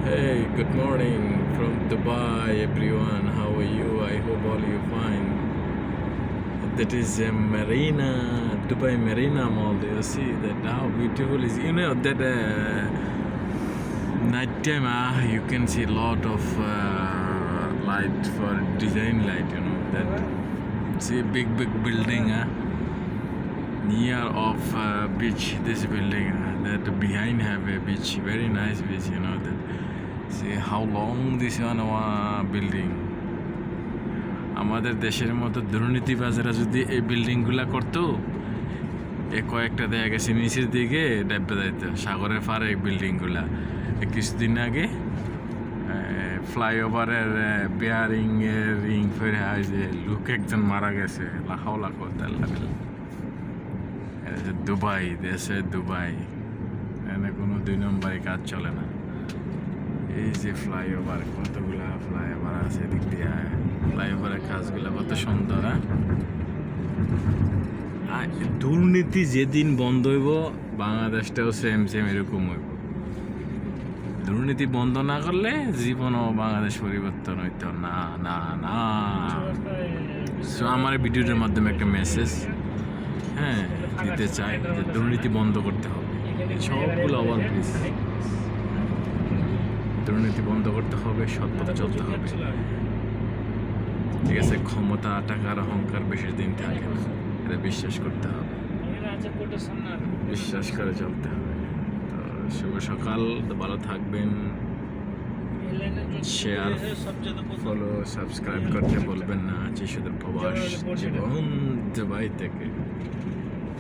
Hey, good morning from Dubai, everyone. How are you? I hope all you fine. That is a marina, Dubai Marina Mall. You see that how beautiful is. You know that night time, you can see a lot of light for design light. You know that. See big building, near of beach. This building, that behind have a beach, very nice beach. You know that. See how long this one building. আমাদের দেশের মতো দুর্নীতিবাজেরা যদি এই বিল্ডিংগুলা করতো, কয়েকটা দেখা গেছে নিচের দিকে ডাব্বা যাইতো সাগরের পাড়ে এই বিল্ডিংগুলা। কিছুদিন আগে ফ্লাইওভারের বেয়ারিং এর রিং ফেরে যে লোক একজন মারা গেছে, লাখাও লাখো দুবাই, দেশে দুবাই, এখানে কোনো 2 নম্বরে কাজ চলে না। এই যে ফ্লাইওভার, কতগুলা ফ্লাইওভার আছে এদিক দিয়ে, ফ্লাইওভারের কাজগুলো কত সুন্দর। দুর্নীতি যেদিন বন্ধ হইব, বাংলাদেশটাও সেম এরকম হইব। দুর্নীতি বন্ধ না করলে জীবনও বাংলাদেশ পরিবর্তন হইতো না না না। সো আমার ভিডিওটার মাধ্যমে একটা মেসেজ দিতে চাই যে দুর্নীতি বন্ধ করতে হবে। সবগুলো ওভার ব্রিজ, দুর্নীতি বন্ধ করতে হবে, সৎ পথে চলতে হবে। ঠিক আছে, ক্ষমতা টাকার অহংকার বেশি দিন থাকে না, এটা বিশ্বাস করতে হবে, বিশ্বাস করে চলতে হবে। তো শুভ সকাল, ভালো থাকবেন। শেয়ার, ফলো, সাবস্ক্রাইব করতে বলবেন না। শিশুদের প্রবাস জীবন দুবাই থেকে।